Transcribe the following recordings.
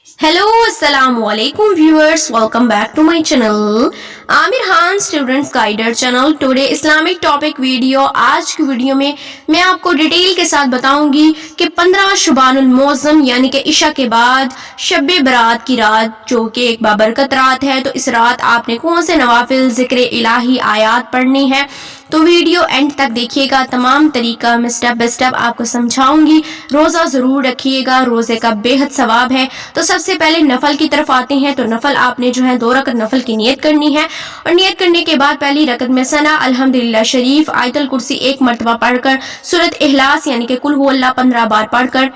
Hello अस्सलाम वालेकुम viewers, welcome back to my channel Aamir Khan students guider channel. Today Islamic topic video. आज की video में मैं आपको डिटेल के साथ बताऊंगी कि 15 शुबानुल मौज़म यानी कि इशा के बाद शब बरात की रात जो कि एक बाबरकत रात है, तो इस रात आपने कौन से नवाफिल ज़िक्र इलाही आयात पढ़नी है। तो वीडियो एंड तक देखिएगा, तमाम तरीका मैं स्टेप बाय स्टेप आपको समझाऊंगी। रोज़ा ज़रूर रखिएगा, रोज़े का बेहद सवाब है। तो सबसे पहले नफल की तरफ आते हैं। तो नफल आपने जो है 2 रकत नफल की नियत करनी है, और नियत करने के बाद पहली रकत में सना अल्हम्दुलिल्लाह शरीफ आयतुल कुर्सी 1 मरतबा पढ़कर, सूरत इखलास यानी कि कुल हु अल्लाह 15 बार पढ़कर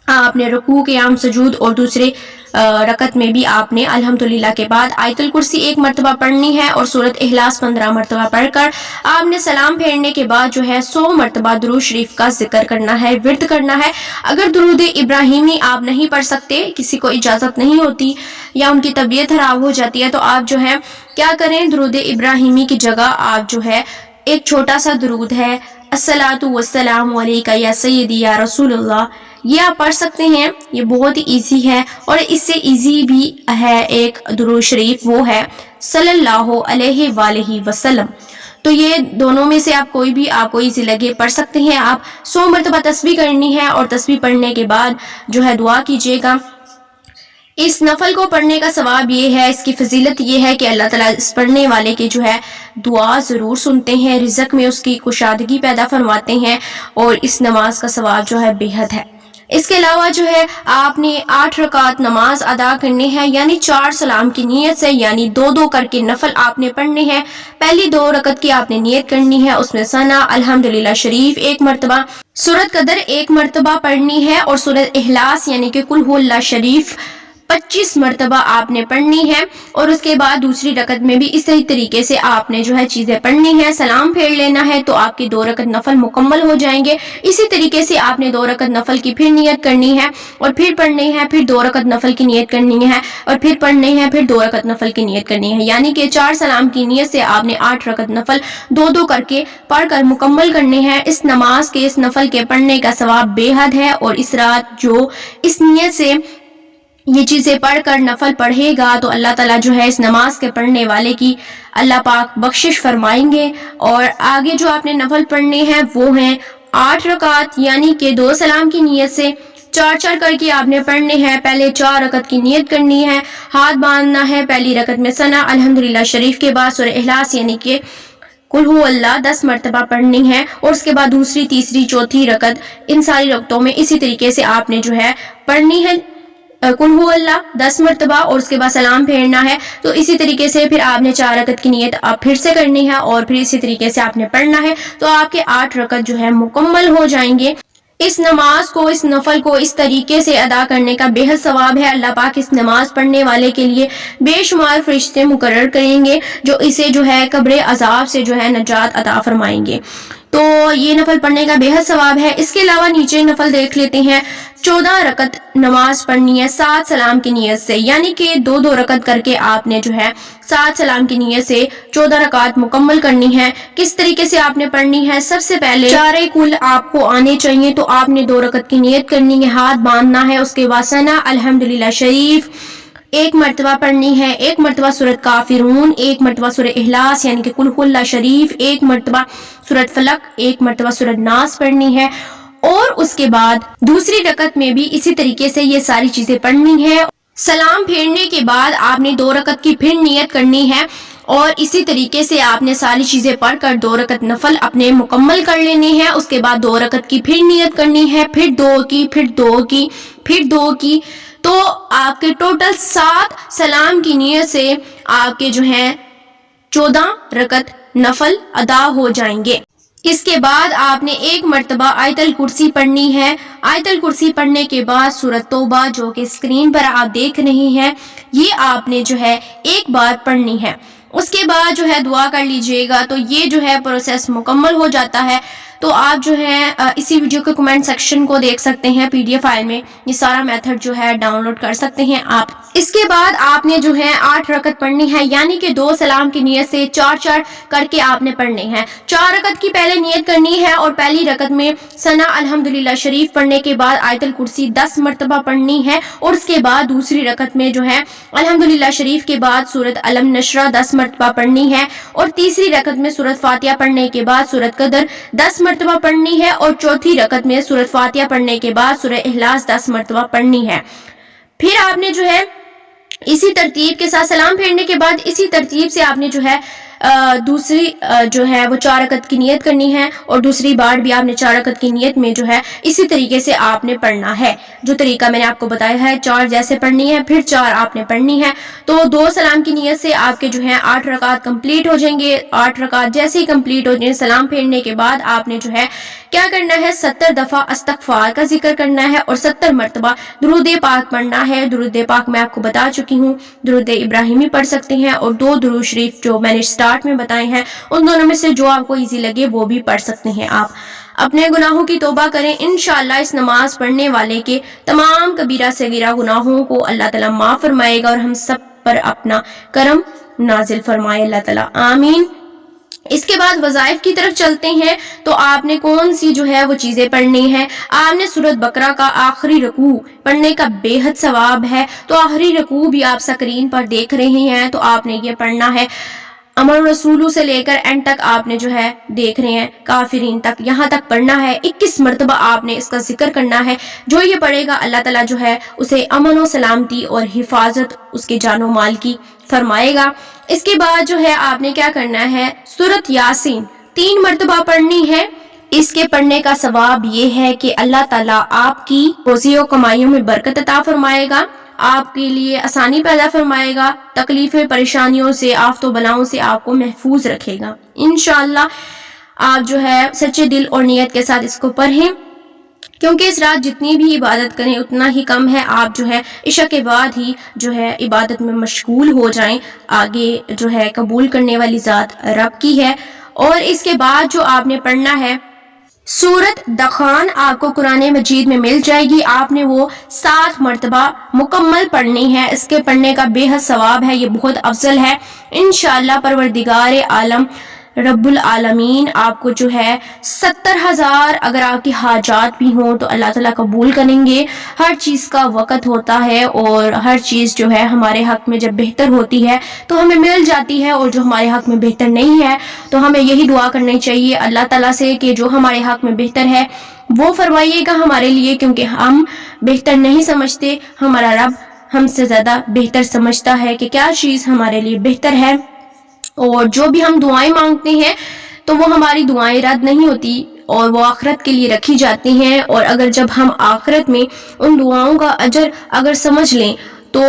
आपने रुकू क़ियाम सुजूद और दूसरे रकत में भी आपने अल्हम्दुलिल्लाह के बाद आयतुल कुर्सी 1 मरतबा पढ़नी है, और सूरत इखलास 15 मरतबा पढ़कर आपने सलाम फेरने के बाद जो है 100 मरतबा दुरूद शरीफ का जिक्र करना है, विर्द करना है। अगर दुरूद इब्राहिमी आप नहीं पढ़ सकते, किसी को इजाज़त नहीं होती या उनकी तबीयत खराब हो जाती है, तो आप जो है क्या करें, दुरूद इब्राहिमी की जगह आप जो है एक छोटा सा दुरूद है, अस्सलातु वस्सलामु अलैका या सय्यदी या रसूलुल्लाह, ये आप पढ़ सकते हैं। ये बहुत ही इजी है, और इससे इजी भी है एक दुरूद शरीफ, वो है सल्लल्लाहु अलैहि वसल्लम। तो ये दोनों में से आप कोई भी आपको इजी लगे पढ़ सकते हैं। आप 100 मरतबा तस्बीह करनी है, और तस्बीह पढ़ने के बाद जो है दुआ कीजिएगा। इस नफल को पढ़ने का सवाब ये है, इसकी फजीलत ये है कि अल्लाह ताला इस पढ़ने वाले की जो है दुआ ज़रूर सुनते हैं, रिज़्क़ में उसकी कुशादगी पैदा फरमाते हैं, और इस नमाज का सवाब जो है बेहद है। इसके अलावा जो है आपने 8 रकात नमाज अदा करनी है, यानी 4 सलाम की नीयत से, यानी 2-2 करके नफल आपने पढ़ने हैं। पहली 2 रकत की आपने नियत करनी है, उसमें सना अल्हम्दुलिल्लाह शरीफ 1 मरतबा, सूरत कदर 1 मरतबा पढ़नी है, और सूरत इखलास यानी कि कुल हु अल्लाह शरीफ 25 मरतबा आपने पढ़नी है। और उसके बाद दूसरी रकत में भी इसी तरीके से आपने जो है चीज़ें पढ़नी है, सलाम फेर लेना है, तो आपकी 2 रकत नफल मुकम्मल हो जाएंगे। इसी तरीके से आपने 2 रकत नफल की फिर नियत करनी है, और फिर पढ़नी है, फिर 2 रकत नफल की नियत करनी है, और फिर पढ़नी है, फिर 2 रकत नफल की नियत करनी है। यानी कि 4 सलाम की नियत से आपने 8 रकत नफल 2-2 करके पढ़कर मुकम्मल करने हैं। इस नमाज के, इस नफल के पढ़ने का सवाब बेहद है, और इस रात जो इस नियत से ये चीज़ें पढ़कर नफल पढ़ेगा, तो अल्लाह ताला जो है इस नमाज के पढ़ने वाले की अल्लाह पाक बख्शिश फरमाएंगे। और आगे जो आपने नफल पढ़ने हैं वो हैं 8 रकात, यानी कि 2 सलाम की नियत से 4-4 करके आपने पढ़ने हैं। पहले 4 रकत की नियत करनी है, हाथ बांधना है। पहली रकत में सना अल्हम्दुलिल्लाह शरीफ के बाद सूरह इखलास यानी कि कुल हु अल्लाह 10 मरतबा पढ़नी है, और उसके बाद दूसरी, तीसरी, चौथी रकत, इन सारी रकतों में इसी तरीके से आपने जो है पढ़नी है कुल हु अल्लाह 10 मरतबा, और उसके बाद सलाम फेरना है। तो इसी तरीके से फिर आपने 4 रकत की नियत आप फिर से करनी है, और फिर इसी तरीके से आपने पढ़ना है, तो आपके 8 रकत जो है मुकम्मल हो जाएंगे। इस नमाज को, इस नफल को इस तरीके से अदा करने का बेहद सवाब है। अल्लाह पाक इस नमाज पढ़ने वाले के लिए बेशुमार फरिश्ते मुकर्रर करेंगे, जो इसे जो है कब्र अजाब से जो है नजात अता फरमाएंगे। तो ये नफल पढ़ने का बेहद सवाब है। इसके अलावा नीचे नफल देख लेते हैं। 14 रकत नमाज पढ़नी है 7 सलाम की नियत से, यानी कि 2-2 रकत करके आपने जो है 7 सलाम की नियत से 14 रकात मुकम्मल करनी है। किस तरीके से आपने पढ़नी है, सबसे पहले 4 कुल आपको आने चाहिए, तो आपने 2 रकत की नियत करनी है, हाथ बांधना है। उसके बाद सना अल्हम्दुलिल्लाह शरीफ 1 मरतबा पढ़नी है, 1 मरतबा सूरत काफिरून, 1 मरतबा सूरह इखलास यानी कि कुल हु अल्लाह शरीफ, 1 मरतबा सूरत फलक, 1 मरतबा सूरत नास पढ़नी है। और उसके बाद दूसरी रकत में भी इसी तरीके से ये सारी चीजें पढ़नी है। सलाम फेरने के बाद आपने 2 रकत की फिर नियत करनी है, और इसी तरीके से आपने सारी चीजें पढ़कर 2 रकत नफल अपने मुकम्मल कर लेने हैं। उसके बाद 2 रकत की फिर नियत करनी है, फिर 2 की, फिर 2 की, फिर 2 की, तो आपके टोटल 7 सलाम की नियत से आपके जो है 14 रकत नफल अदा हो जाएंगे। इसके बाद आपने 1 मरतबा आयतल कुर्सी पढ़नी है। आयतल कुर्सी पढ़ने के बाद सूरत तौबा जो कि स्क्रीन पर आप देख रहे हैं, ये आपने जो है 1 बार पढ़नी है। उसके बाद जो है दुआ कर लीजिएगा। तो ये जो है प्रोसेस मुकम्मल हो जाता है। तो आप जो है इसी वीडियो के कमेंट सेक्शन को देख सकते हैं, PDF फाइल में ये सारा मेथड जो है डाउनलोड कर सकते हैं आप। اس کے بعد آپ نے جو ہے 8 رکعت پڑھنی ہے، یعنی کہ 2 سلام کی نیت سے 4 کر کے آپ نے پڑھنے ہیں۔ 4 رکعت کی پہلے نیت کرنی ہے اور پہلی رکعت میں ثنا الحمدللہ شریف پڑھنے کے بعد آیت الکرسی 10 مرتبہ پڑھنی ہے، اور اس کے بعد دوسری رکعت میں جو ہے الحمدللہ شریف کے بعد سورۃ علم نشرہ 10 مرتبہ پڑھنی ہے، اور تیسری رکعت میں سورۃ فاتحہ پڑھنے کے بعد سورۃ قدر 10 مرتبہ پڑھنی ہے، اور چوتھی رکعت میں سورۃ فاتحہ پڑھنے کے بعد سورہ اخلاص 10 مرتبہ پڑھنی ہے۔ پھر آپ نے جو ہے اسی ترتیب کے ساتھ سلام پھیرنے کے بعد اسی ترتیب سے آپ نے جو ہے دوسری جو ہے وہ 4 رکعت کی نیت کرنی ہے، اور دوسری بار بھی آپ نے 4 رکعت کی نیت میں جو ہے اسی طریقے سے آپ نے پڑھنا ہے، جو طریقہ میں نے آپ کو بتایا ہے 4 جیسے پڑھنی ہے، پھر 4 آپ نے پڑھنی ہے۔ تو 2 سلام کی نیت سے آپ کے جو ہے 8 رکعت کمپلیٹ ہو جائیں گے۔ 8 رکعت جیسے ہی کمپلیٹ ہو جائیں سلام پھیرنے کے بعد آپ نے جو ہے کیا کرنا ہے، 70 دفعہ استغفار کا ذکر کرنا ہے، اور 70 مرتبہ درود پاک پڑھنا ہے۔ درود پاک میں آپ کو بتا چکی ہوں، درود ابراہیمی پڑھ سکتے ہیں، اور 2 درود شریف جو میں نے اسٹارٹ میں بتائے ہیں ان دونوں میں سے جو آپ کو ایزی لگے وہ بھی پڑھ سکتے ہیں۔ آپ اپنے گناہوں کی توبہ کریں، انشاءاللہ اس نماز پڑھنے والے کے تمام کبیرہ صغیرہ گناہوں کو اللہ تعالیٰ معاف فرمائے گا، اور ہم سب پر اپنا کرم نازل فرمائے اللہ تعالیٰ، آمین۔ اس کے بعد وظائف کی طرف چلتے ہیں، تو آپ نے کون سی جو ہے وہ چیزیں پڑھنی ہے۔ آپ نے سورۃ بقرہ کا آخری رکوع پڑھنے کا بے حد ثواب ہے، تو آخری رکوع بھی آپ سکرین پر دیکھ رہے ہیں، تو آپ نے یہ پڑھنا ہے۔ امر رسولو سے لے کر اینڈ تک آپ نے جو ہے دیکھ رہے ہیں، کافرین تک، یہاں تک پڑھنا ہے۔ 21 مرتبہ آپ نے اس کا ذکر کرنا ہے۔ جو یہ پڑھے گا اللہ تعالیٰ جو ہے اسے امن و سلامتی اور حفاظت اس کے جان و مال کی فرمائے گا۔ اس کے بعد جو ہے آپ نے کیا کرنا ہے، سورۃ یاسین 3 مرتبہ پڑھنی ہے۔ اس کے پڑھنے کا ثواب یہ ہے کہ اللہ تعالیٰ آپ کی روزی و کمائیوں میں برکت عطا فرمائے گا، آپ کے لیے آسانی پیدا فرمائے گا، تکلیفیں پریشانیوں سے، آفت و بلاؤں سے آپ کو محفوظ رکھے گا۔ انشاءاللہ آپ جو ہے سچے دل اور نیت کے ساتھ اس کو پڑھیں، کیونکہ اس رات جتنی بھی عبادت کریں اتنا ہی کم ہے۔ آپ جو ہے عشاء کے بعد ہی جو ہے عبادت میں مشغول ہو جائیں، آگے جو ہے قبول کرنے والی ذات رب کی ہے۔ اور اس کے بعد جو آپ نے پڑھنا ہے سورۃ دخان آپ کو قرآن مجید میں مل جائے گی، آپ نے وہ 7 مرتبہ مکمل پڑھنی ہے۔ اس کے پڑھنے کا بے حد ثواب ہے، یہ بہت افضل ہے۔ انشاءاللہ پروردگار عالم رب العالمین آپ کو جو ہے 70,000 اگر آپ کی حاجات بھی ہوں تو اللہ تعالیٰ قبول کریں گے۔ ہر چیز کا وقت ہوتا ہے، اور ہر چیز جو ہے ہمارے حق میں جب بہتر ہوتی ہے تو ہمیں مل جاتی ہے، اور جو ہمارے حق میں بہتر نہیں ہے تو ہمیں یہی دعا کرنی چاہیے اللہ تعالیٰ سے کہ جو ہمارے حق میں بہتر ہے وہ فرمائیے گا ہمارے لیے، کیونکہ ہم بہتر نہیں سمجھتے، ہمارا رب ہم سے زیادہ بہتر سمجھتا ہے کہ کیا چیز ہمارے لیے بہتر ہے۔ اور جو بھی ہم دعائیں مانگتے ہیں تو وہ ہماری دعائیں رد نہیں ہوتی، اور وہ آخرت کے لیے رکھی جاتی ہیں، اور اگر جب ہم آخرت میں ان دعاؤں کا اجر اگر سمجھ لیں تو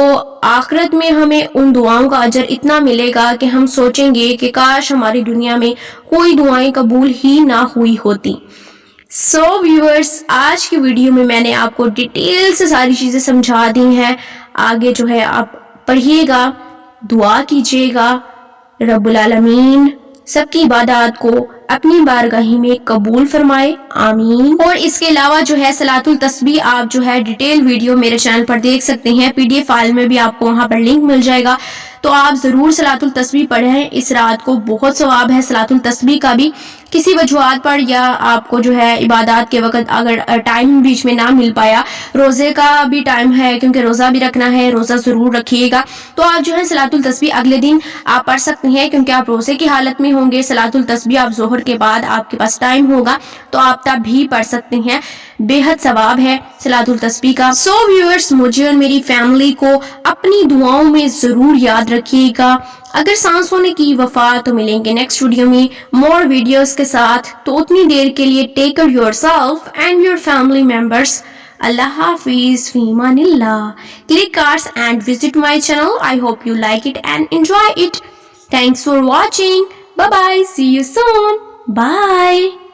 آخرت میں ہمیں ان دعاؤں کا اجر اتنا ملے گا کہ ہم سوچیں گے کہ کاش ہماری دنیا میں کوئی دعائیں قبول ہی نہ ہوئی ہوتی۔ سو ویورز، آج کی ویڈیو میں میں نے آپ کو ڈیٹیل سے ساری چیزیں سمجھا دی ہیں۔ آگے جو ہے آپ پڑھیے گا، دعا کیجیے گا، رب العالمین سب کی عبادات کو اپنی بارگاہ میں قبول فرمائے، آمین۔ اور اس کے علاوہ جو ہے صلاۃ التسبیح آپ جو ہے ڈیٹیل ویڈیو میرے چینل پر دیکھ سکتے ہیں، PDF فائل میں بھی آپ کو وہاں پر لنک مل جائے گا، تو آپ ضرور صلاۃ التسبیح پڑھیں۔ اس رات کو بہت ثواب ہے صلاۃ التسبیح کا بھی۔ کسی وجوہات پر یا آپ کو جو ہے عبادات کے وقت اگر ٹائم بیچ میں نہ مل پایا، روزے کا بھی ٹائم ہے کیونکہ روزہ بھی رکھنا ہے، روزہ ضرور رکھیے گا، تو آپ جو ہے صلاۃ التسبیح اگلے دن آپ پڑھ سکتے ہیں، کیونکہ آپ روزے کی حالت میں ہوں گے۔ صلاۃ التسبیح آپ ظہر کے بعد آپ کے پاس ٹائم ہوگا تو آپ تب بھی پڑھ سکتے ہیں، بے حد ثواب ہے صلاۃ التسبیح کا۔ سو ویورز، مجھے اور میری فیملی کو اپنی دعاؤں میں ضرور یاد رکھیے گا۔ اگر سانس ہونے کی وفا تو ملیں گے نیکسٹ ویڈیو میں مور ویڈیوز کے ساتھ، تو اتنی دیر کے لیے take care yourself and your family members. اللہ حافظ، فی امان اللہ۔ Click cards and visit my channel. I hope you like it and enjoy it. Thanks for watching. Bye bye. See you soon. Bye.